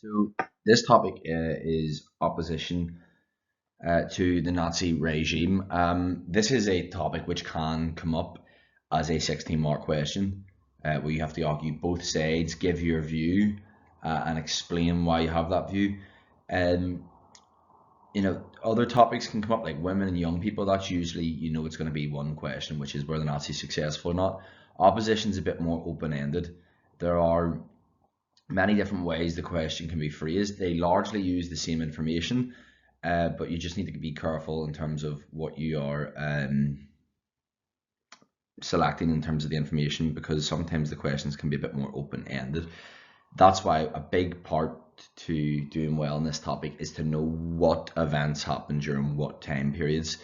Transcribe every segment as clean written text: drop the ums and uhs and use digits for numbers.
So this topic is opposition to the Nazi regime. This is a topic which can come up as a 16-mark question, where you have to argue both sides, give your view, and explain why you have that view. Um, Other topics can come up like women and young people. That's usually, it's going to be one question, which is were the Nazis successful or not. Opposition is a bit more open-ended. There are many different ways the question can be phrased. They largely use the same information, but you just need to be careful in terms of what you are selecting in terms of the information, because sometimes the questions can be a bit more open-ended. That's why a big part to doing well in this topic is to know what events happened during what time periods.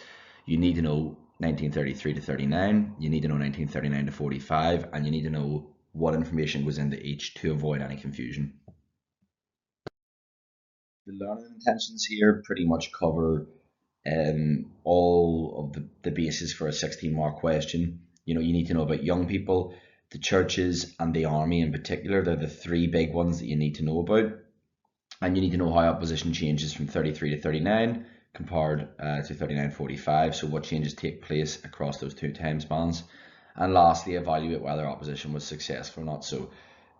You need to know 1933 to 39, you need to know 1939 to 45, and you need to know what information goes into each to avoid any confusion. The learning intentions here pretty much cover all of the basis for a 16-mark question. You need to know about young people, the churches, and the army in particular. They're the three big ones that you need to know about. And you need to know how opposition changes from 33 to 39 compared to 39-45. So what changes take place across those two time spans. And lastly, evaluate whether opposition was successful or not. So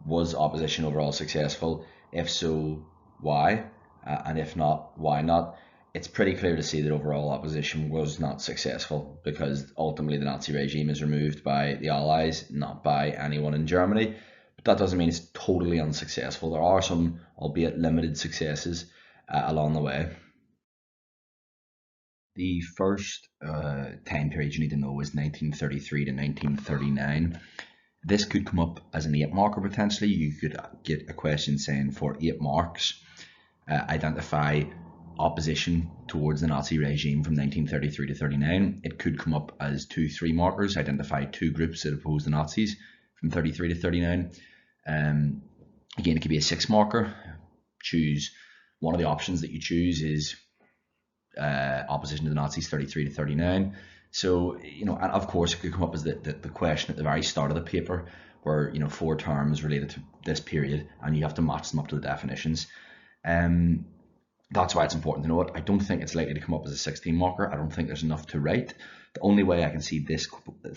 was opposition overall successful? If so, why? And if not, why not? It's pretty clear to see that overall opposition was not successful, because ultimately the Nazi regime is removed by the Allies, not by anyone in Germany. But that doesn't mean it's totally unsuccessful. There are some, albeit limited, successes along the way. The first time period you need to know is 1933 to 1939. This could come up as an 8 marker potentially. You could get a question saying for 8 marks, identify opposition towards the Nazi regime from 1933 to 39. It could come up as 2-3 markers, identify 2 groups that oppose the Nazis from 33 to 39. Again, it could be a 6 marker. Choose one of the options that you choose is opposition to the Nazis 33 to 39. So, and of course it could come up as the question at the very start of the paper, where 4 terms related to this period, and you have to match them up to the definitions. That's why it's important to know it. I don't think it's likely to come up as a 16 marker. I don't think there's enough to write. The only way I can see this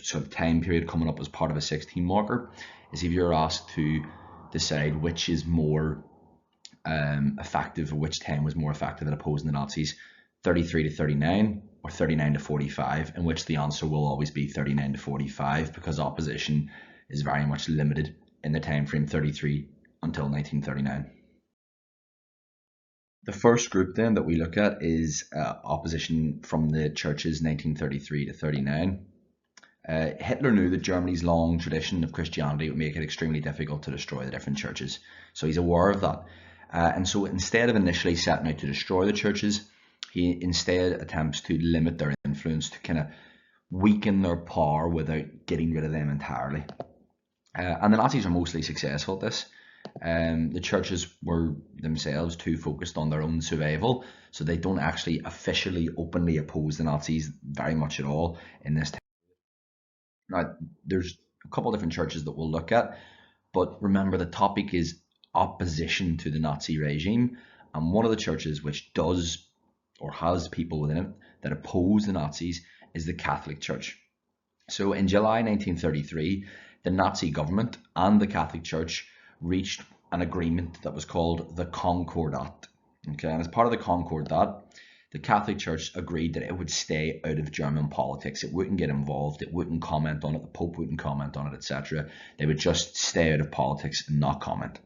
sort of time period coming up as part of a 16 marker is if you're asked to decide which is more effective, or which time was more effective at opposing the Nazis, 33 to 39 or 39 to 45, in which the answer will always be 39 to 45, because opposition is very much limited in the time frame 33 until 1939. The first group then that we look at is opposition from the churches 1933 to 39. Hitler knew that Germany's long tradition of Christianity would make it extremely difficult to destroy the different churches. So he's aware of that. And so instead of initially setting out to destroy the churches, he instead attempts to limit their influence, to kind of weaken their power without getting rid of them entirely. And the Nazis are mostly successful at this. The churches were themselves too focused on their own survival, so they don't actually officially openly oppose the Nazis very much at all in this time. Now, there's a couple of different churches that we'll look at, but remember the topic is opposition to the Nazi regime, and one of the churches which does or has people within it that oppose the Nazis is the Catholic Church. So in July 1933, the Nazi government and the Catholic Church reached an agreement that was called the Concordat. Okay, and as part of the Concordat, the Catholic Church agreed that it would stay out of German politics. It wouldn't get involved, it wouldn't comment on it, the Pope wouldn't comment on it, etc. They would just stay out of politics and not comment.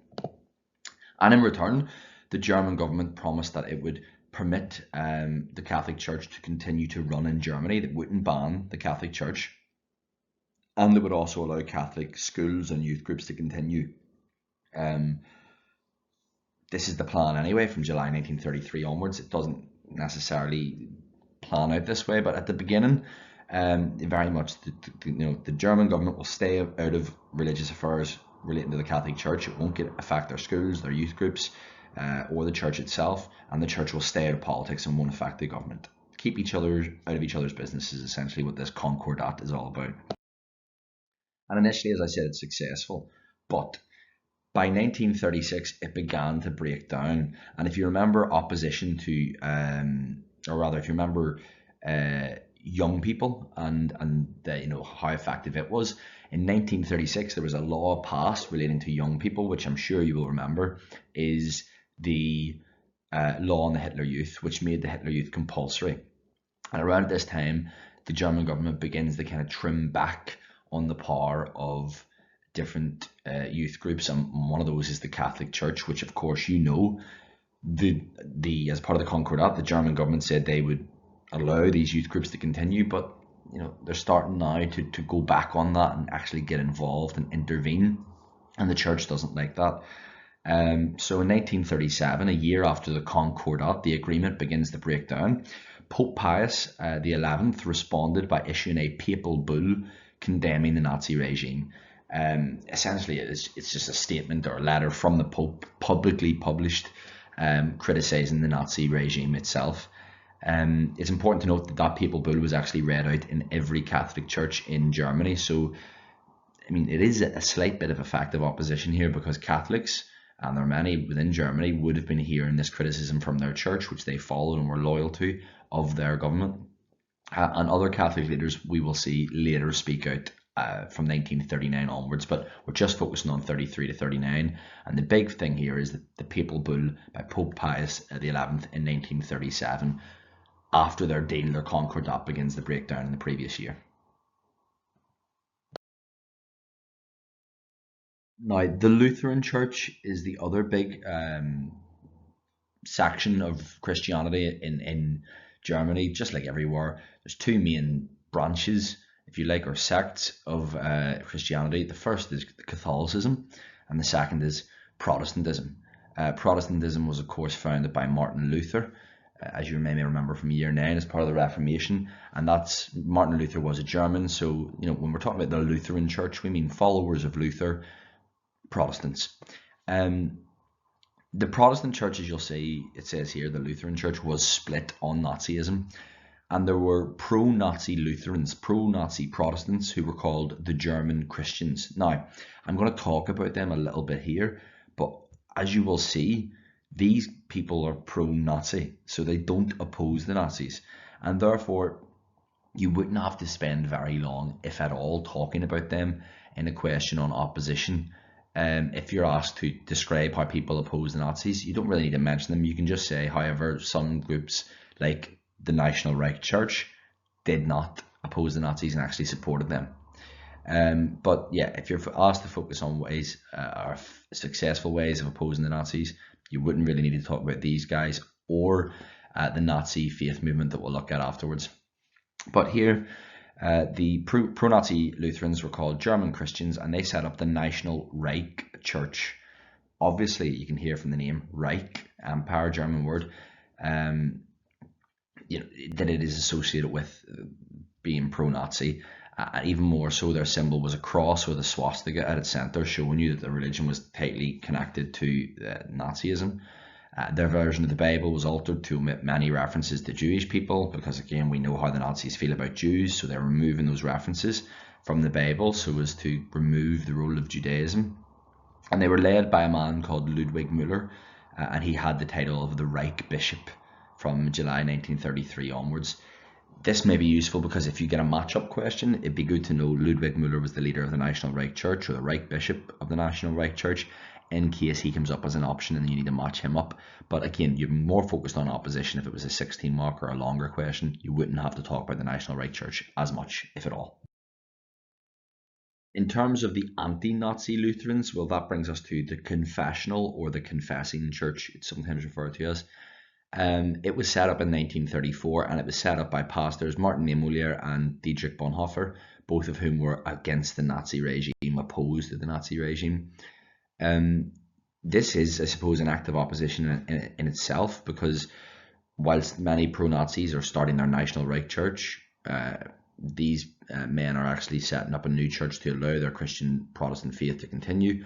And in return, the German government promised that it would permit the Catholic Church to continue to run in Germany. That wouldn't ban the Catholic Church, and they would also allow Catholic schools and youth groups to continue. This is the plan anyway from July 1933 onwards. It doesn't necessarily plan out this way, but at the beginning, very much the German government will stay out of religious affairs relating to the Catholic Church. It won't affect their schools, their youth groups, or the church itself, and the church will stay out of politics and won't affect the government. Keep each other out of each other's business is essentially what this Concordat is all about. And initially, as I said, it's successful, but By 1936, it began to break down. And if you remember opposition to, or rather, if you remember young people and how effective it was, in 1936 there was a law passed relating to young people, which I'm sure you will remember, is the law on the Hitler Youth, which made the Hitler Youth compulsory. And around this time, the German government begins to kind of trim back on the power of different youth groups, and one of those is the Catholic Church, which, of course, the as part of the Concordat, the German government said they would allow these youth groups to continue, but they're starting now to go back on that and actually get involved and intervene, and the church doesn't like that. So in 1937, a year after the Concordat, the agreement begins to break down. Pope Pius the 11th responded by issuing a papal bull condemning the Nazi regime. Essentially, it's just a statement or a letter from the Pope, publicly published, criticizing the Nazi regime itself. It's important to note that that papal bull was actually read out in every Catholic church in Germany. So, I mean, it is a slight bit of effective opposition here, because Catholics, and there are many within Germany, would have been hearing this criticism from their church, which they followed and were loyal to, of their government. And other Catholic leaders we will see later speak out from 1939 onwards, but we're just focusing on 33 to 39. And the big thing here is the papal bull by Pope Pius the 11th in 1937. After their deal, their Concordat begins to break down in the previous year. Now, the Lutheran Church is the other big section of Christianity in Germany. Just like everywhere, there's two main branches, if you like, or sects of Christianity. The first is Catholicism, and the second is Protestantism. Protestantism was, of course, founded by Martin Luther, as you may remember from year 9, as part of the Reformation. And that's, Martin Luther was a German, so when we're talking about the Lutheran Church, we mean followers of Luther, Protestants. The Protestant church, as you'll see, it says here, the Lutheran Church was split on Nazism, and there were pro-Nazi Lutherans, pro-Nazi Protestants, who were called the German Christians. Now, I'm going to talk about them a little bit here, but as you will see, these people are pro-Nazi, so they don't oppose the Nazis, and therefore you wouldn't have to spend very long, if at all, talking about them in a question on opposition. If you're asked to describe how people oppose the Nazis, you don't really need to mention them. You can just say, however, some groups like the National Reich Church did not oppose the Nazis and actually supported them. But yeah, if you're asked to focus on ways, or successful ways of opposing the Nazis, you wouldn't really need to talk about these guys or the Nazi faith movement that we'll look at afterwards. But here, the pro-Nazi Lutherans were called German Christians, and they set up the National Reich Church. Obviously, you can hear from the name Reich, Empire, German word, that it is associated with being pro-Nazi. Even more so, their symbol was a cross with a swastika at its center, showing you that the religion was tightly connected to Nazism. Their version of the Bible was altered to omit many references to Jewish people, because again, we know how the Nazis feel about Jews, so they're removing those references from the Bible so as to remove the role of Judaism. And they were led by a man called Ludwig Müller, and he had the title of the Reich Bishop from July 1933 onwards. This may be useful because if you get a match-up question, it'd be good to know Ludwig Müller was the leader of the National Reich Church, or the Reich Bishop of the National Reich Church, in case he comes up as an option and you need to match him up. But again, you're more focused on opposition. If it was a 16 mark or a longer question, you wouldn't have to talk about the National Reich Church as much, if at all. In terms of the anti-Nazi Lutherans, well, that brings us to the confessional, or the confessing church, it's sometimes referred to as. It was set up in 1934, and it was set up by pastors Martin Niemöller and Dietrich Bonhoeffer, both of whom were against the Nazi regime, opposed to the Nazi regime. This is, I suppose, an act of opposition in itself, because whilst many pro-Nazis are starting their National Reich Church, these men are actually setting up a new church to allow their Christian Protestant faith to continue,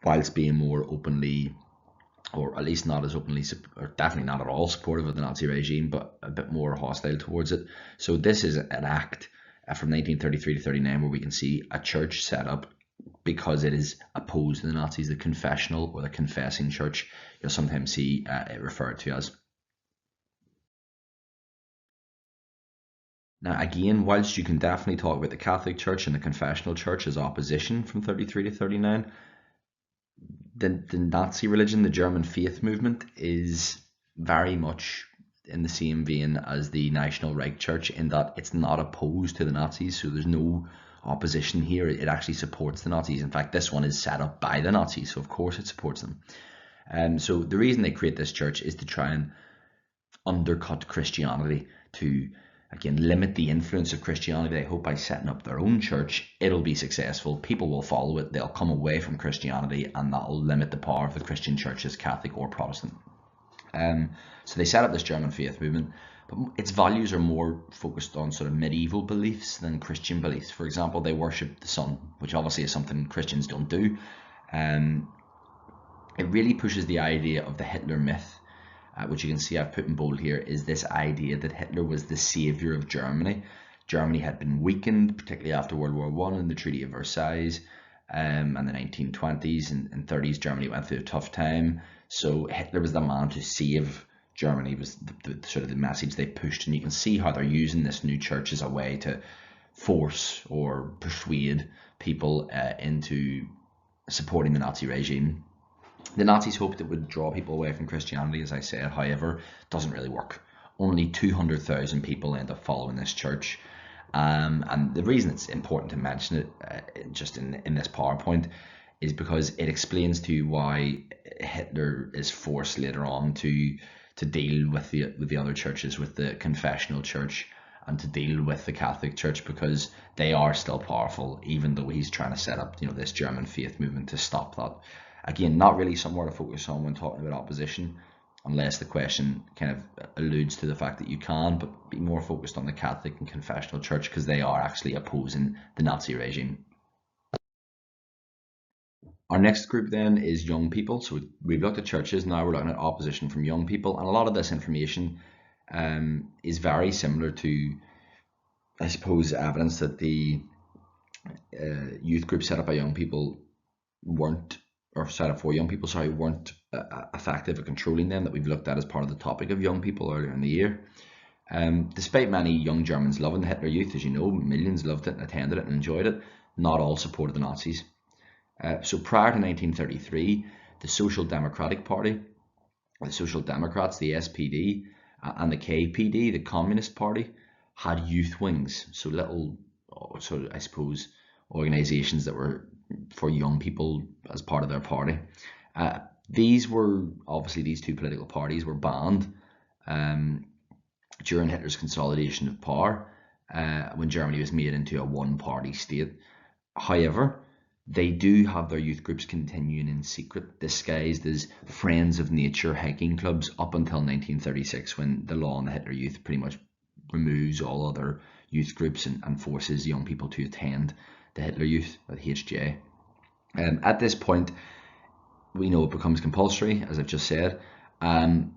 whilst being more openly, or at least not as openly, or definitely not at all supportive of the Nazi regime, but a bit more hostile towards it. So this is an act from 1933 to 39 where we can see a church set up because it is opposed to the Nazis, the confessional or the confessing church, you'll sometimes see it referred to as. Now, again, whilst you can definitely talk about the Catholic Church and the confessional church as opposition from 33 to 39, the Nazi religion, the German faith movement, is very much in the same vein as the National Reich Church in that it's not opposed to the Nazis, so there's no opposition here. It actually supports the Nazis. In fact, this one is set up by the Nazis, so of course it supports them. So the reason they create this church is to try and undercut Christianity, to again limit the influence of Christianity. They hope by setting up their own church it'll be successful, people will follow it, they'll come away from Christianity, and that'll limit the power of the Christian churches, Catholic or Protestant. So they set up this German faith movement, but its values are more focused on sort of medieval beliefs than Christian beliefs. For example, they worship the sun, which obviously is something Christians don't do. It really pushes the idea of the Hitler myth, which you can see I've put in bold here, is this idea that Hitler was the saviour of Germany. Germany had been weakened, particularly after World War I and the Treaty of Versailles, and the 1920s and 30s. Germany went through a tough time, so Hitler was the man to save Germany, was the sort of the message they pushed. And you can see how they're using this new church as a way to force or persuade people into supporting the Nazi regime. The Nazis hoped it would draw people away from Christianity, as I said. However, it doesn't really work. Only 200,000 people end up following this church. And the reason it's important to mention it just in this PowerPoint is because it explains to you why Hitler is forced later on to deal with the other churches, with the confessional church, and to deal with the Catholic Church, because they are still powerful, even though he's trying to set up this German faith movement to stop that. Again, not really somewhere to focus on when talking about opposition, unless the question kind of alludes to the fact that you can, but be more focused on the Catholic and confessional church because they are actually opposing the Nazi regime. Our next group then is young people. So we've looked at churches, now we're looking at opposition from young people, and a lot of this information is very similar to, I suppose, evidence that the youth group set up by young people weren't effective at controlling them, that we've looked at as part of the topic of young people earlier in the year. Despite many young Germans loving the Hitler Youth, as you know, millions loved it and attended it and enjoyed it, not all supported the Nazis. So prior to 1933, the Social Democratic Party, the Social Democrats, the SPD, and the KPD, the Communist Party, had youth wings, so little, sort of, I suppose, organisations that were for young people as part of their party. These two political parties were banned during Hitler's consolidation of power, when Germany was made into a one-party state. However, they do have their youth groups continuing in secret, disguised as Friends of Nature hiking clubs, up until 1936, when the law on the Hitler Youth pretty much removes all other youth groups and forces young people to attend the Hitler Youth, or the HJ. At this point, we know it becomes compulsory, as I've just said.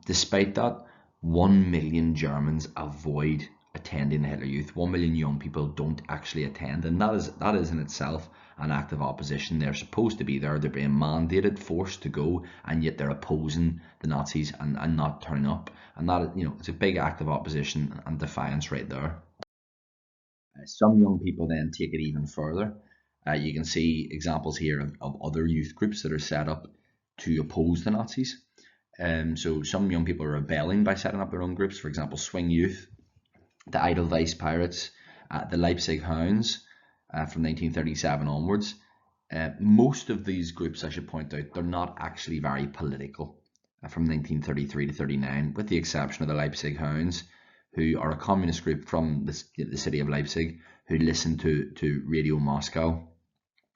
Despite that, 1 million Germans avoid attending the Hitler Youth. 1 million young people don't actually attend, and that is in itself an act of opposition. They're supposed to be there, they're being mandated, forced to go, and yet they're opposing the Nazis and not turning up. And that, it's a big act of opposition and defiance right there. Some young people then take it even further. You can see examples here of other youth groups that are set up to oppose the Nazis. So some young people are rebelling by setting up their own groups. For example, Swing Youth, the Edelweiss Pirates, the Leipzig Hounds, from 1937 onwards. Most of these groups, I should point out, they're not actually very political from 1933 to 39, with the exception of the Leipzig Hounds, who are a communist group from the city of Leipzig, who listened to Radio Moscow,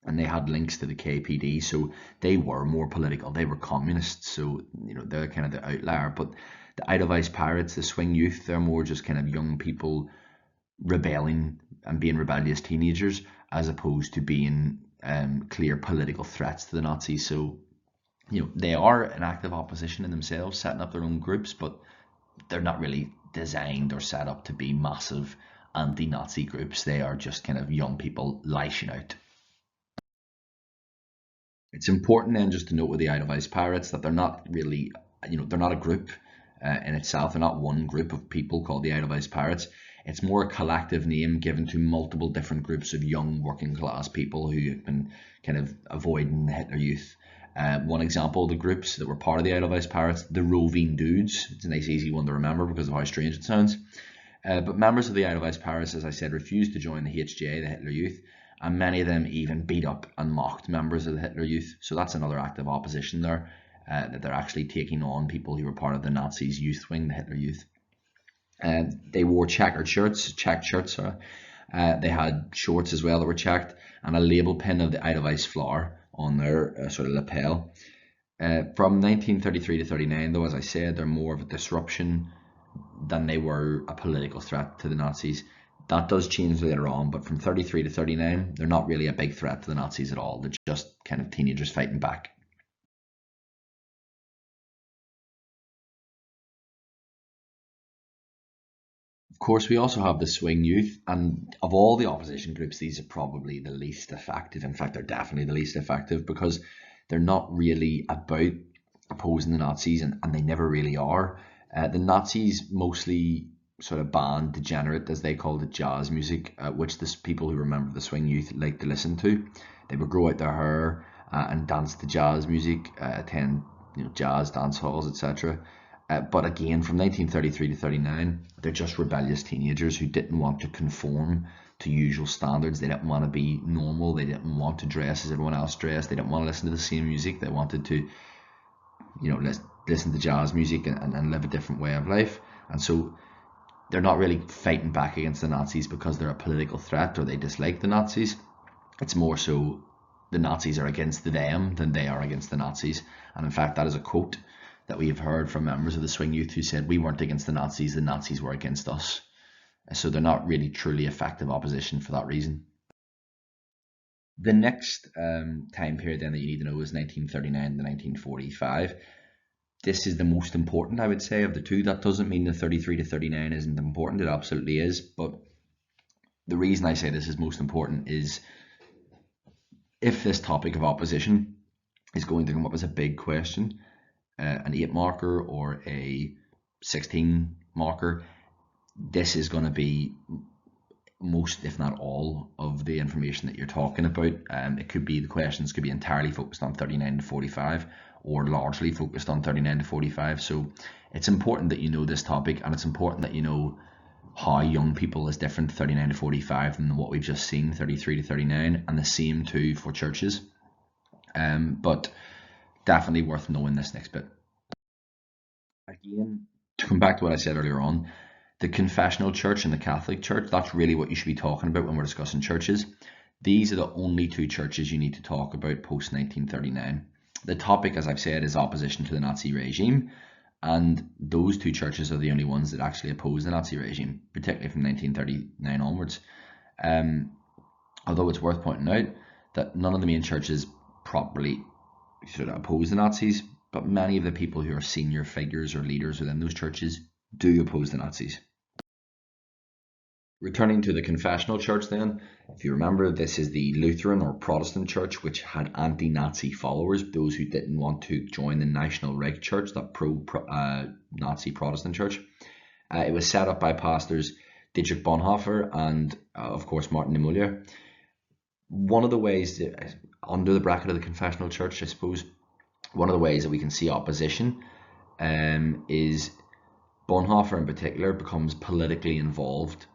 and they had links to the KPD, so they were more political. They were communists, so they're kind of the outlier. But the Edelweiss Pirates, the Swing Youth, they're more just kind of young people rebelling and being rebellious teenagers, as opposed to being clear political threats to the Nazis. So they are an active opposition in themselves, setting up their own groups, but they're not really designed or set up to be massive anti-Nazi groups. They are just kind of young people lashing out. It's important then just to note with the Edelweiss Pirates that they're not really, they're not a group in itself. They're not one group of people called the Edelweiss Pirates. It's more a collective name given to multiple different groups of young working class people who have been kind of avoiding the Hitler Youth. One example of the groups that were part of the Edelweiss Pirates, the Roving Dudes. It's a nice easy one to remember because of how strange it sounds. But members of the Edelweiss Pirates, as I said, refused to join the HJ, the Hitler Youth, and many of them even beat up and mocked members of the Hitler Youth. So that's another act of opposition there, that they're actually taking on people who were part of the Nazis' youth wing, the Hitler Youth. They wore checked shirts. They had shorts as well that were checked, and a label pin of the Edelweiss flower on their sort of lapel. From 1933 to 39, though, as I said, they're more of a disruption than they were a political threat to the Nazis. That does change later on, but from 33 to 39, they're not really a big threat to the Nazis at all. They're just kind of teenagers fighting back. Of course, we also have the swing youth, and of all the opposition groups, these are probably the least effective. In fact, they're definitely the least effective because they're not really about opposing the Nazis, and they never really are. The Nazis mostly sort of banned degenerate, as they called it, jazz music, which the people who remember the swing youth like to listen to. They would grow out their hair and dance to jazz music, attend jazz dance halls, etc. But again, from 1933 to 39, they're just rebellious teenagers who didn't want to conform to usual standards. They didn't want to be normal. They didn't want to dress as everyone else dressed. They didn't want to listen to the same music. They wanted to, listen to jazz music and live a different way of life. And so they're not really fighting back against the Nazis because they're a political threat or they dislike the Nazis. It's more so the Nazis are against them than they are against the Nazis. And in fact, that is a quote that we have heard from members of the swing youth who said, "We weren't against the Nazis were against us." So they're not really truly effective opposition for that reason. The next time period then that you need to know is 1939 to 1945. This is the most important, I would say, of the two. That doesn't mean the 33 to 39 isn't important. It absolutely is. But the reason I say this is most important is if this topic of opposition is going to come up as a big question, an 8 marker or a 16 marker, this is going to be most, if not all, of the information that you're talking about. It could be the questions could be entirely focused on 39 to 45 or largely focused on 39 to 45. So it's important that you know this topic, and it's important that you know how young people is different 39 to 45 than what we've just seen 33 to 39, and the same too for churches. But definitely worth knowing this next bit. Again, to come back to what I said earlier on, the confessional church and the Catholic Church, that's really what you should be talking about when we're discussing churches. These are the only two churches you need to talk about post 1939. The topic, as I've said, is opposition to the Nazi regime, and those two churches are the only ones that actually oppose the Nazi regime, particularly from 1939 onwards. Although it's worth pointing out that none of the main churches properly sort of oppose the Nazis, but many of the people who are senior figures or leaders within those churches do oppose the Nazis. Returning to the confessional church then, if you remember, this is the Lutheran or Protestant church which had anti-Nazi followers, those who didn't want to join the National Reich Church, that pro-Nazi Protestant church. It was set up by pastors Dietrich Bonhoeffer and, of course, Martin Niemöller. One of the ways, that, under the bracket of the confessional church, I suppose, one of the ways that we can see opposition is Bonhoeffer in particular becomes politically involved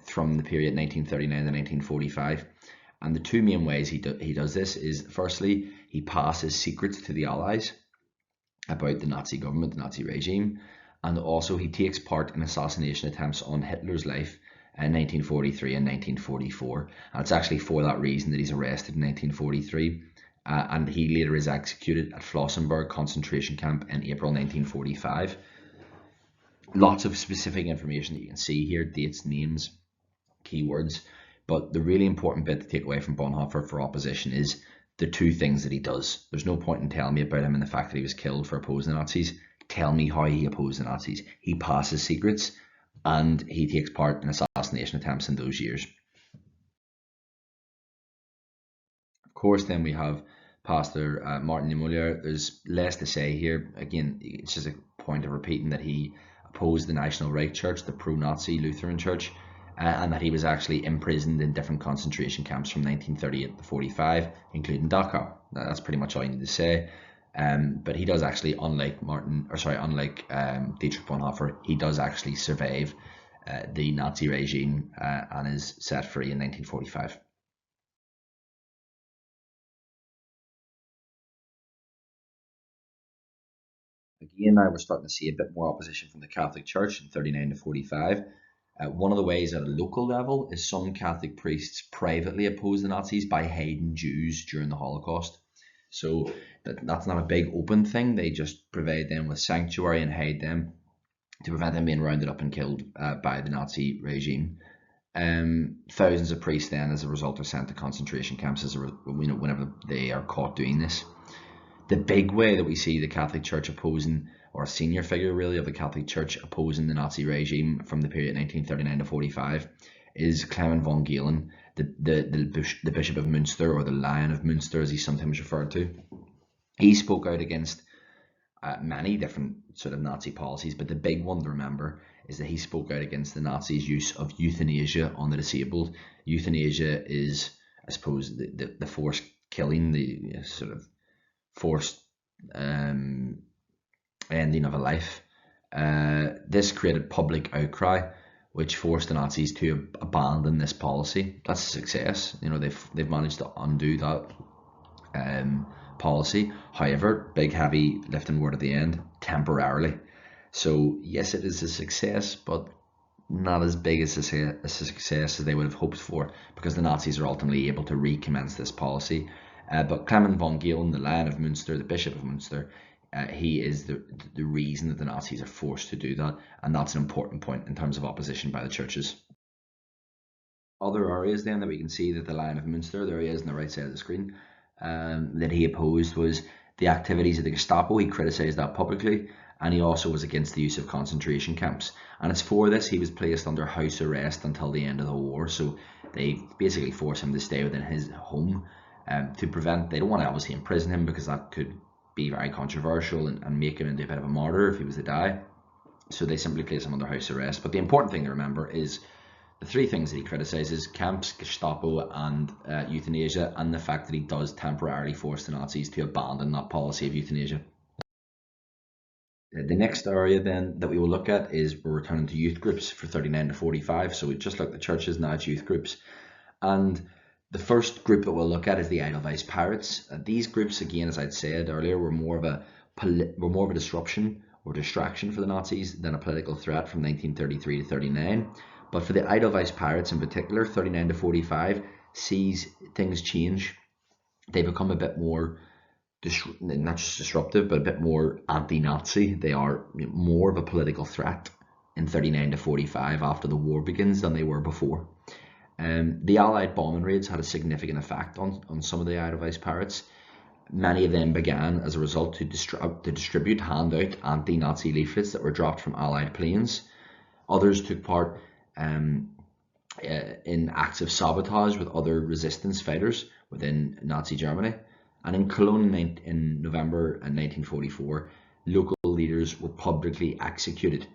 from the period 1939 to 1945, and the two main ways he does this is, firstly, he passes secrets to the Allies about the Nazi government, the Nazi regime, and also he takes part in assassination attempts on Hitler's life in 1943 and 1944, and it's actually for that reason that he's arrested in 1943, and he later is executed at Flossenburg concentration camp in April 1945. Lots of specific information that you can see here, dates, names, keywords, but the really important bit to take away from Bonhoeffer for opposition is the two things that he does. There's no point in telling me about him and the fact that he was killed for opposing the Nazis. Tell me how he opposed the Nazis. He passes secrets and he takes part in assassination attempts in those years. Of course, then we have Pastor Martin Niemöller. There's less to say here. Again, it's just a point of repeating that he opposed the National Right Church, the pro-Nazi Lutheran Church, and that he was actually imprisoned in different concentration camps from 1938 to 45, including Dachau. That's pretty much all you need to say. But he does actually, unlike Dietrich Bonhoeffer, he does actually survive the Nazi regime and is set free in 1945. Again, now we're starting to see a bit more opposition from the Catholic Church in 39 to 45. One of the ways at a local level is some Catholic priests privately oppose the Nazis by hiding Jews during the Holocaust. So that's not a big open thing. They just provide them with sanctuary and hide them to prevent them being rounded up and killed by the Nazi regime. Thousands of priests then, as a result, are sent to concentration camps whenever they are caught doing this. The big way that we see the Catholic Church opposing, or a senior figure really of the Catholic Church opposing the Nazi regime from the period 1939 to 45, is Clement von Galen, the Bishop of Münster, or the Lion of Münster as he's sometimes referred to. He spoke out against many different sort of Nazi policies, but the big one to remember is that he spoke out against the Nazis' use of euthanasia on the disabled. Euthanasia is, I suppose, the forced killing, the sort of forced ending of a life. This created public outcry, which forced the Nazis to abandon this policy. That's a success. They've managed to undo that policy. However, big heavy lifting word at the end, temporarily. So yes, it is a success, but not as big a success as they would have hoped for, because the Nazis are ultimately able to recommence this policy. But Clement von Galen, the Lion of Münster, the Bishop of Münster, he is the reason that the Nazis are forced to do that, and that's an important point in terms of opposition by the churches. Other areas then that we can see that the Lion of Münster, there he is on the right side of the screen, that he opposed was the activities of the Gestapo. He criticised that publicly, and he also was against the use of concentration camps. And it's for this he was placed under house arrest until the end of the war. So they basically forced him to stay within his home to prevent, they don't want to obviously imprison him because that could be very controversial and make him into a bit of a martyr if he was to die. So they simply place him under house arrest. But the important thing to remember is the three things that he criticises: camps, Gestapo, and euthanasia, and the fact that he does temporarily force the Nazis to abandon that policy of euthanasia. The next area then that we will look at is we're returning to youth groups for 39 to 45. So we've just looked at churches, now it's youth groups. And the first group that we'll look at is the Edelweiss Pirates. These groups, again, as I'd said earlier, were more of a disruption or distraction for the Nazis than a political threat from 1933 to 39. But for the Edelweiss Pirates in particular, 39 to 45 sees things change. They become a bit more, not just disruptive, but a bit more anti-Nazi. They are more of a political threat in 39 to 45 after the war begins than they were before. The Allied bombing raids had a significant effect on some of the Edelweiss Pirates. Many of them began as a result to distribute, hand out anti-Nazi leaflets that were dropped from Allied planes. Others took part in acts of sabotage with other resistance fighters within Nazi Germany. And in Cologne in November 1944, local leaders were publicly executed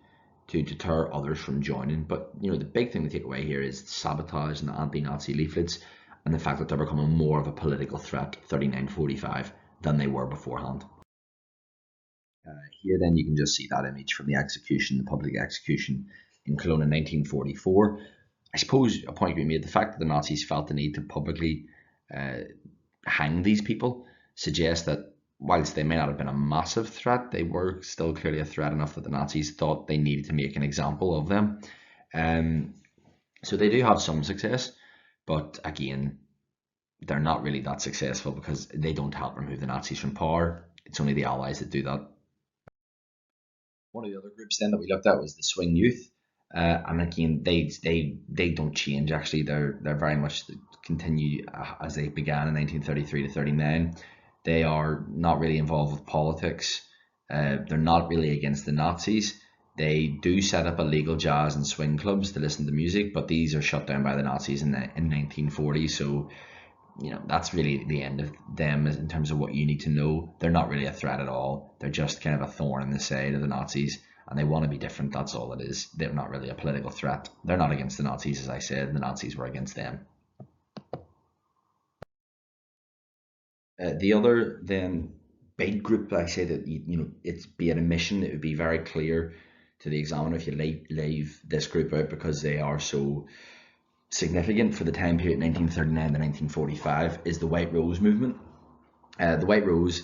to deter others from joining. But the big thing to take away here is sabotage and the anti-Nazi leaflets, and the fact that they're becoming more of a political threat 39-45 than they were beforehand. Here then you can just see that image from the execution, the public execution in Cologne in 1944. I suppose a point to be made, the fact that the Nazis felt the need to publicly hang these people suggests that whilst they may not have been a massive threat, they were still clearly a threat enough that the Nazis thought they needed to make an example of them. So they do have some success, but again, they're not really that successful because they don't help remove the Nazis from power. It's only the Allies that do that. One of the other groups then that we looked at was the Swing Youth. And again, they don't change. Actually, they're very much continue as they began in 1933 to 39. They are not really involved with politics. They're not really against the Nazis. They do set up illegal jazz and swing clubs to listen to music, but these are shut down by the Nazis in 1940. So that's really the end of them in terms of what you need to know. They're not really a threat at all. They're just kind of a thorn in the side of the Nazis, and they want to be different. That's all it is. They're not really a political threat. They're not against the Nazis, as I said. The Nazis were against them. The other then big group, I say that it's be an admission. It would be very clear to the examiner if you leave this group out because they are so significant for the time period 1939 to 1945 is the White Rose movement. The White Rose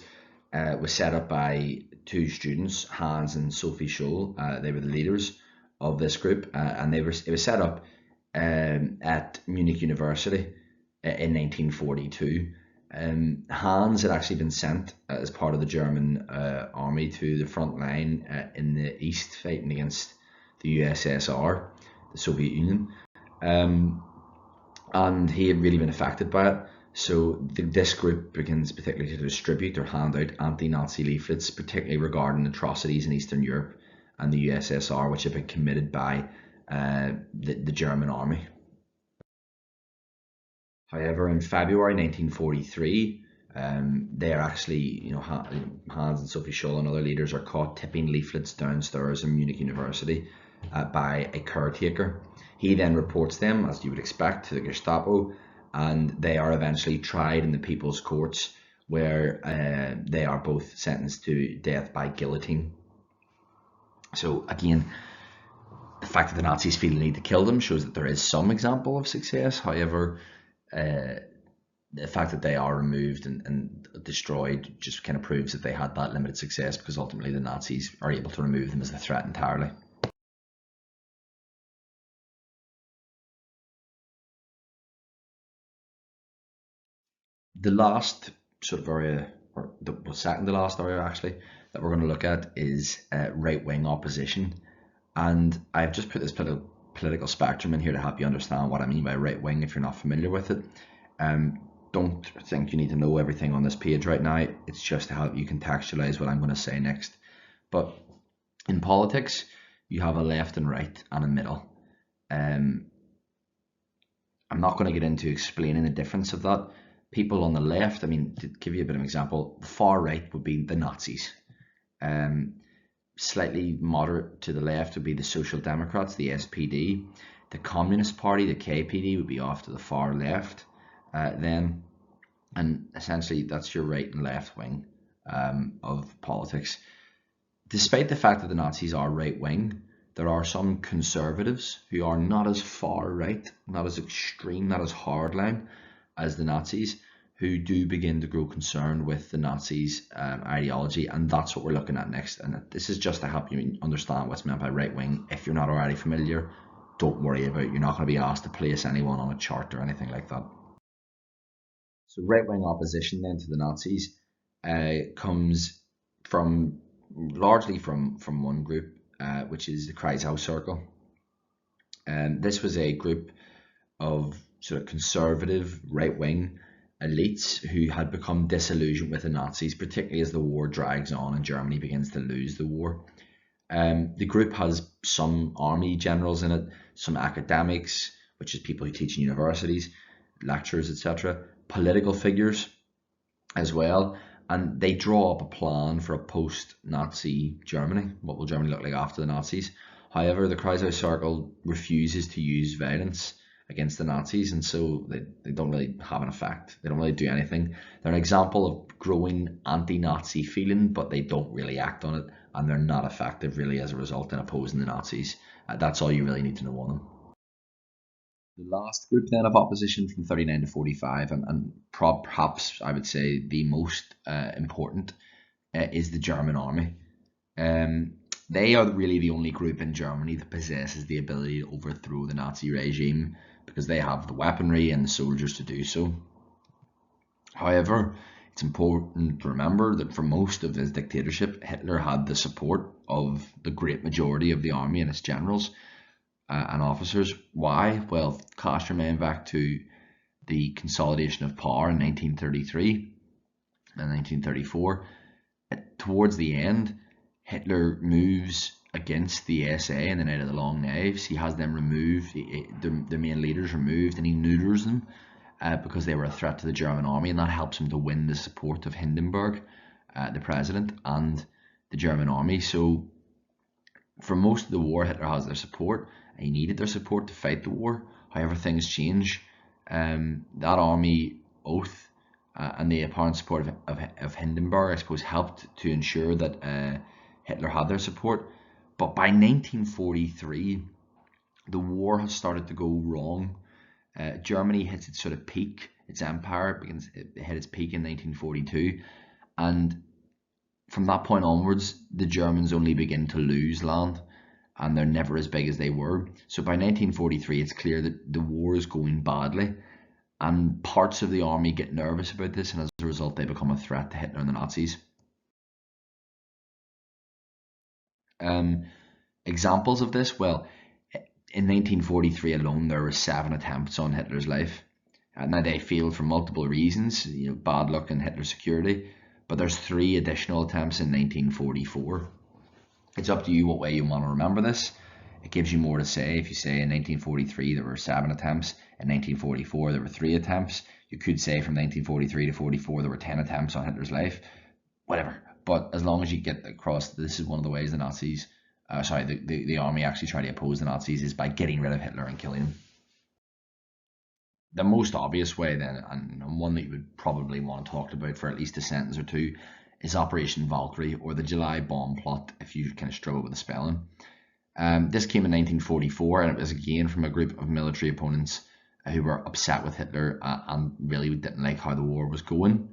was set up by two students, Hans and Sophie Scholl. They were the leaders of this group, and it was set up at Munich University in 1942. Hans had actually been sent as part of the German army to the front line in the east, fighting against the USSR, the Soviet Union. And he had really been affected by it. So this group begins particularly to distribute or hand out anti-Nazi leaflets, particularly regarding atrocities in Eastern Europe and the USSR, which had been committed by the German army. However, in February 1943, they're actually, Hans and Sophie Scholl and other leaders are caught tipping leaflets downstairs in Munich University by a caretaker. He then reports them, as you would expect, to the Gestapo, and they are eventually tried in the people's courts, where they are both sentenced to death by guillotine. So again, the fact that the Nazis feel the need to kill them shows that there is some example of success. However, the fact that they are removed and destroyed just kind of proves that they had that limited success, because ultimately the Nazis are able to remove them as a threat entirely. The last sort of area, or the second to last area actually, that we're going to look at is right-wing opposition. And I've just put this political spectrum in here to help you understand what I mean by right-wing if you're not familiar with it. Don't think you need to know everything on this page right now. It's just to help you contextualize what I'm going to say next. But in politics, you have a left and right and a middle. I'm not going to get into explaining the difference of that. People on the left, I mean, to give you a bit of an example, the far right would be the Nazis. Slightly moderate to the left would be the Social Democrats, the SPD. The Communist Party, the KPD, would be off to the far left then. And essentially, that's your right and left wing of politics. Despite the fact that the Nazis are right wing, there are some conservatives who are not as far right, not as extreme, not as hardline as the Nazis, who do begin to grow concerned with the Nazis' ideology, and that's what we're looking at next. And this is just to help you understand what's meant by right wing. If you're not already familiar, don't worry about it. You're not going to be asked to place anyone on a chart or anything like that. So right-wing opposition then to the Nazis comes from largely from one group, which is the Kreisau Circle. And this was a group of sort of conservative right-wing elites who had become disillusioned with the Nazis, particularly as the war drags on and Germany begins to lose the war. The group has some army generals in it, some academics, which is people who teach in universities, lecturers, etc., political figures as well, and they draw up a plan for a post-Nazi Germany. What will Germany look like after the Nazis? However, the Kreisau Circle refuses to use violence against the Nazis, and so they don't really have an effect. They don't really do anything. They're an example of growing anti-Nazi feeling, but they don't really act on it, and they're not effective really as a result in opposing the Nazis. That's all you really need to know on them. The last group then of opposition from 39 to 45, and perhaps I would say the most important, is the German army. They are really the only group in Germany that possesses the ability to overthrow the Nazi regime, because they have the weaponry and the soldiers to do so. However, it's important to remember that for most of his dictatorship, Hitler had the support of the great majority of the army and its generals and officers. Why? Well, cast your mind back to the consolidation of power in 1933 and 1934. Towards the end, Hitler moves against the SA in the Night of the Long Knives. He has them removed, the main leaders removed, and he neuters them. because they were a threat to the German army, and that helps him to win the support of Hindenburg, the president, and the German army. So for most of the war, Hitler has their support. He needed their support to fight the war. However, things change. That army oath and the apparent support of Hindenburg, I suppose, helped to ensure that Hitler had their support. But by 1943, the war has started to go wrong. Germany hits its sort of peak. Its empire it hit its peak in 1942, and from that point onwards, the Germans only begin to lose land, and they're never as big as they were. So by 1943, it's clear that the war is going badly, and parts of the army get nervous about this, and as a result, they become a threat to Hitler and the Nazis. Examples of this, well, in 1943 alone, there were 7 attempts on Hitler's life. Now they failed for multiple reasons, bad luck and Hitler's security, but there's 3 additional attempts in 1944. It's up to you what way you want to remember this. It gives you more to say. If you say in 1943 there were 7 attempts, in 1944 there were 3 attempts, you could say from 1943 to 44 there were 10 attempts on Hitler's life, whatever. But as long as you get across, this is one of the ways the Nazis, the army actually try to oppose the Nazis, is by getting rid of Hitler and killing him. The most obvious way then, and one that you would probably want to talk about for at least a sentence or two, is Operation Valkyrie, or the July bomb plot, if you kind of struggle with the spelling. This came in 1944, and it was again from a group of military opponents who were upset with Hitler and really didn't like how the war was going.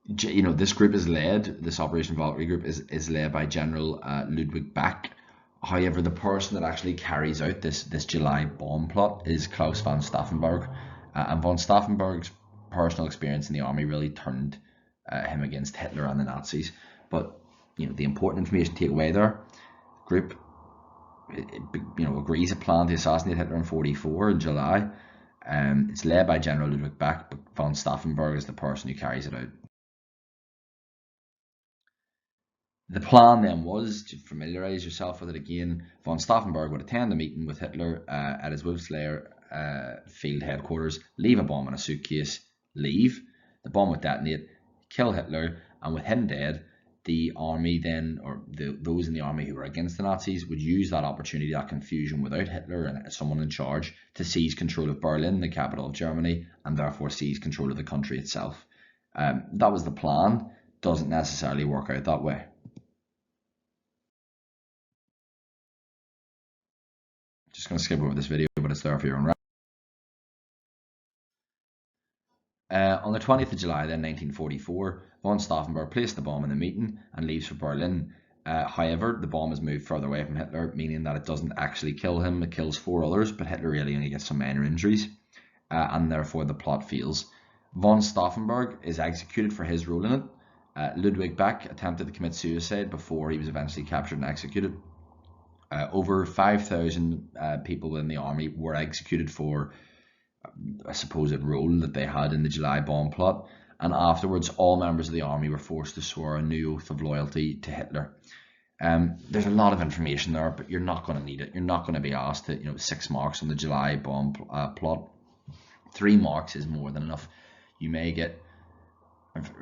This group is led, this Operation Valkyrie group is led by General Ludwig Back. However, the person that actually carries out this July bomb plot is Klaus von Stauffenberg, and von Stauffenberg's personal experience in the army really turned him against Hitler and the Nazis. But the important information to take away there: group agrees a plan to assassinate Hitler in 1944 in July. It's led by General Ludwig Back, but von Stauffenberg is the person who carries it out. The plan then was, to familiarise yourself with it again, von Stauffenberg would attend a meeting with Hitler at his Wilpsleyer field headquarters, leave a bomb in a suitcase, leave. The bomb would detonate, kill Hitler, and with him dead, the army then, or those in the army who were against the Nazis, would use that opportunity, that confusion without Hitler and someone in charge, to seize control of Berlin, the capital of Germany, and therefore seize control of the country itself. That was the plan. Doesn't necessarily work out that way. Just going to skip over this video, but it's there for your own reference. On the 20th of July, then 1944, von Stauffenberg placed the bomb in the meeting and leaves for Berlin. However, the bomb is moved further away from Hitler, meaning that it doesn't actually kill him. It kills 4 others, but Hitler really only gets some minor injuries, and therefore the plot fails. Von Stauffenberg is executed for his role in it. Ludwig Back attempted to commit suicide before he was eventually captured and executed. Over 5,000 people in the army were executed for a supposed role that they had in the July bomb plot, and afterwards all members of the army were forced to swear a new oath of loyalty to Hitler. There's a lot of information there, but you're not going to need it. You're not going to be asked to, 6 marks on the July bomb plot. 3 marks is more than enough. You may get,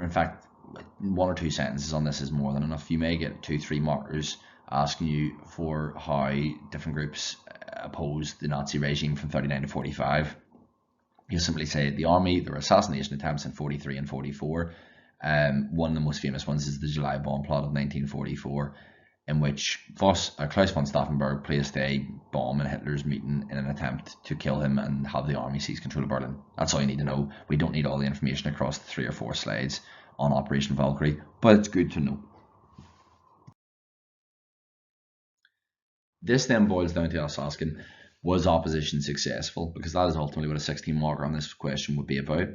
in fact, 1 or 2 sentences on this is more than enough. You may get 2-3 markers asking you for how different groups opposed the Nazi regime from 1939 to 1945. You'll simply say the army, there were assassination attempts in 1943 and 1944. One of the most famous ones is the July bomb plot of 1944, in which Klaus von Stauffenberg placed a bomb in Hitler's meeting in an attempt to kill him and have the army seize control of Berlin. That's all you need to know. We don't need all the information across the 3 or 4 slides on Operation Valkyrie, but it's good to know. This then boils down to us asking, was opposition successful? Because that is ultimately what a 16 marker on this question would be about.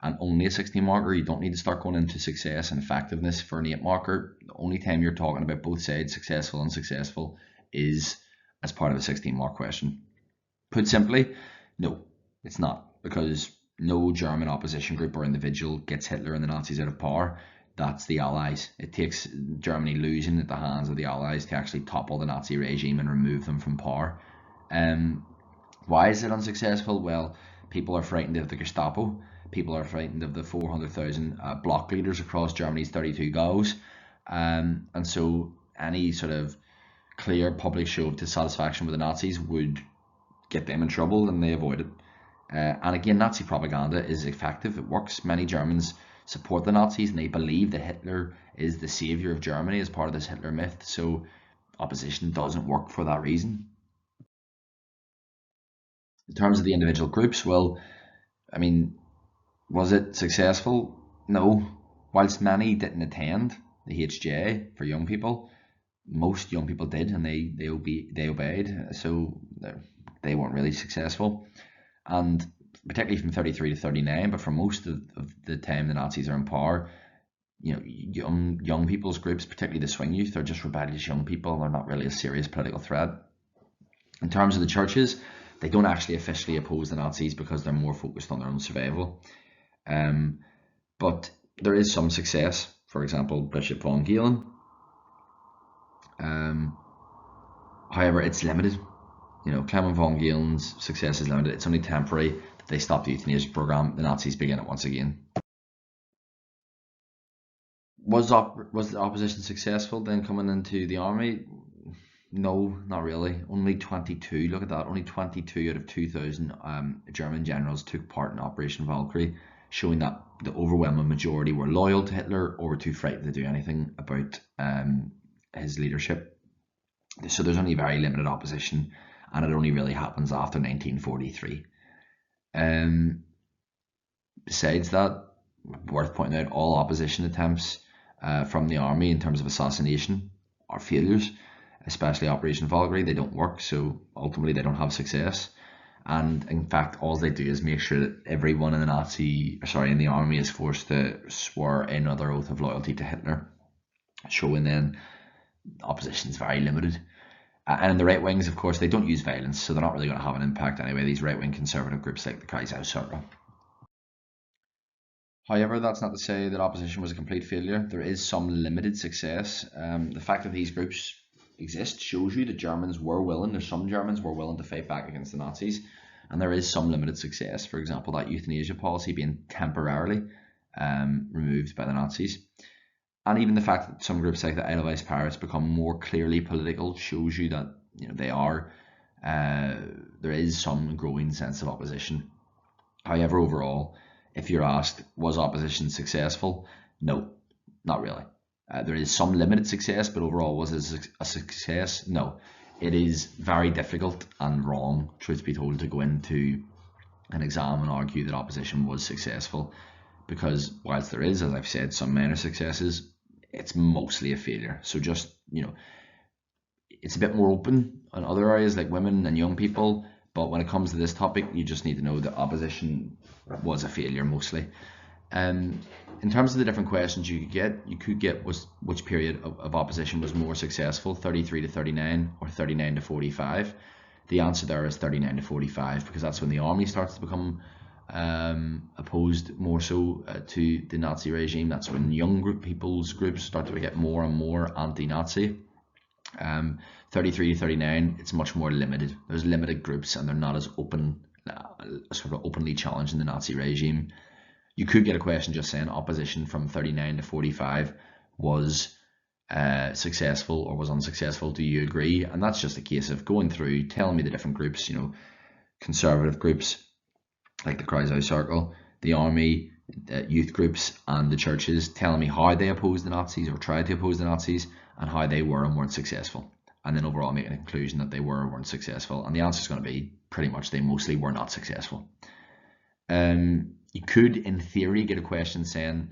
And only a 16 marker. You don't need to start going into success and effectiveness for an 8 marker. The only time you're talking about both sides, successful and unsuccessful, is as part of a 16 mark question. Put simply, no, it's not, because no German opposition group or individual gets Hitler and the Nazis out of power. That's the Allies. It takes Germany losing at the hands of the Allies to actually topple the Nazi regime and remove them from power. Why is it unsuccessful? Well, people are frightened of the Gestapo. People are frightened of the 400,000 block leaders across Germany's 32 gaus. And so any sort of clear public show of dissatisfaction with the Nazis would get them in trouble, and they avoid it. And again, Nazi propaganda is effective. It works. Many Germans support the Nazis, and they believe that Hitler is the savior of Germany as part of this Hitler myth. So opposition doesn't work for that reason. In terms of the individual groups, well, I mean, was it successful? No. Whilst many didn't attend the HJ for young people, most young people did, and they obeyed. So they weren't really successful. And particularly from 33 to 39, but for most of the time the Nazis are in power, you know, young people's groups, particularly the swing youth, are just rebellious young people. They're not really a serious political threat. In terms of the churches, they don't actually officially oppose the Nazis because they're more focused on their own survival. But there is some success. For example, Bishop von Galen. However, it's limited. You know, Clement von Galen's success is limited. It's only temporary. That they stop the euthanasia program, the Nazis begin it once again. Was the opposition successful then coming into the army? No, not really. Only 22. Look at that. Only 22 out of 2,000 German generals took part in Operation Valkyrie, showing that the overwhelming majority were loyal to Hitler or were too frightened to do anything about his leadership. So there's only very limited opposition, and it only really happens after 1943. Besides that, worth pointing out, all opposition attempts from the army in terms of assassination are failures, especially Operation Valkyrie. They don't work, so ultimately they don't have success. And in fact, all they do is make sure that everyone in the army is forced to swear another oath of loyalty to Hitler, showing then opposition is very limited. And in the right wings, of course, they don't use violence, so they're not really going to have an impact anyway, these right-wing conservative groups like the Kreisau Circle. However, that's not to say that opposition was a complete failure. There is some limited success. The fact that these groups exist shows you that Germans were willing, there's some Germans were willing to fight back against the Nazis, and there is some limited success. For example, that euthanasia policy being temporarily removed by the Nazis. And even the fact that some groups like the Edelweiss Pirates become more clearly political shows you that, you know, they are there is some growing sense of opposition. However, overall, if you're asked, was opposition successful? No, not really. There is some limited success, but overall, was it a success? No. It is very difficult and wrong, truth be told, to go into an exam and argue that opposition was successful, because whilst there is, as I've said, some minor successes, it's mostly a failure. So just, you know, it's a bit more open on other areas like women and young people, but when it comes to this topic, you just need to know that opposition was a failure mostly. In terms of the different questions you could get was which period of opposition was more successful, 33 to 39 or 39 to 45. The answer there is 39 to 45, because that's when the army starts to become opposed more so to the Nazi regime. That's when young people's groups start to get more and more anti-Nazi. 33 to 39, it's much more limited. There's limited groups, and they're not as open, sort of openly challenging the Nazi regime. You could get a question just saying opposition from 39 to 45 was successful or was unsuccessful. Do you agree? And that's just a case of going through, telling me the different groups, you know, conservative groups like the Kreisau Circle, the army, youth groups, and the churches, telling me how they opposed the Nazis or tried to oppose the Nazis and how they were and weren't successful. And then overall making a conclusion that they were or weren't successful. And the answer is going to be pretty much they mostly were not successful. You could, in theory, get a question saying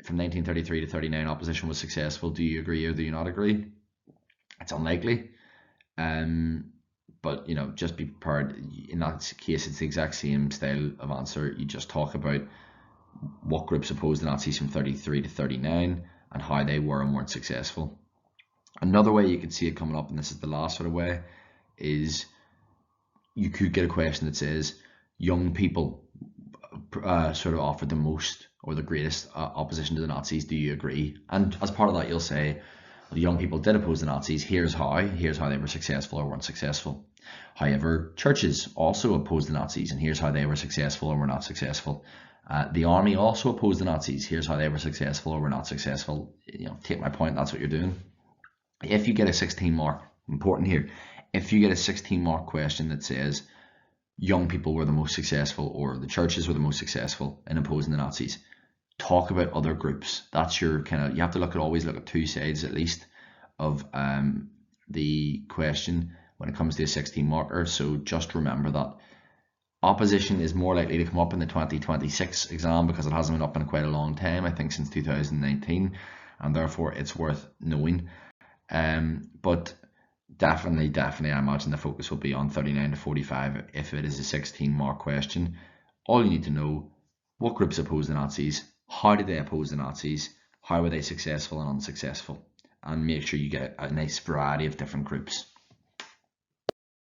from 1933 to 39 opposition was successful. Do you agree or do you not agree? It's unlikely. But, you know, just be prepared. In that case, it's the exact same style of answer. You just talk about what groups opposed the Nazis from 33 to 39 and how they were and weren't successful. Another way you could see it coming up, and this is the last sort of way, is you could get a question that says young people sort of offered the most or the greatest opposition to the Nazis. Do you agree? And as part of that, you'll say The young people did oppose the Nazis. Here's how they were successful or weren't successful. However, churches also opposed the Nazis, and here's how they were successful or were not successful. The army also opposed the Nazis. Here's how they were successful or were not successful. Take my point, that's what you're doing. If you get a 16 mark, important here, if you get a 16 mark question that says young people were the most successful or the churches were the most successful in opposing the Nazis, talk about other groups. That's your you have to always look at two sides at least of the question when it comes to a 16 marker. So just remember that opposition is more likely to come up in the 2026 exam because it hasn't been up in quite a long time, I think since 2019, and therefore it's worth knowing. But definitely I imagine the focus will be on 39 to 45 if it is a 16 mark question. All you need to know: what groups oppose the Nazis, how did they oppose the Nazis, how were they successful and unsuccessful, and make sure you get a nice variety of different groups.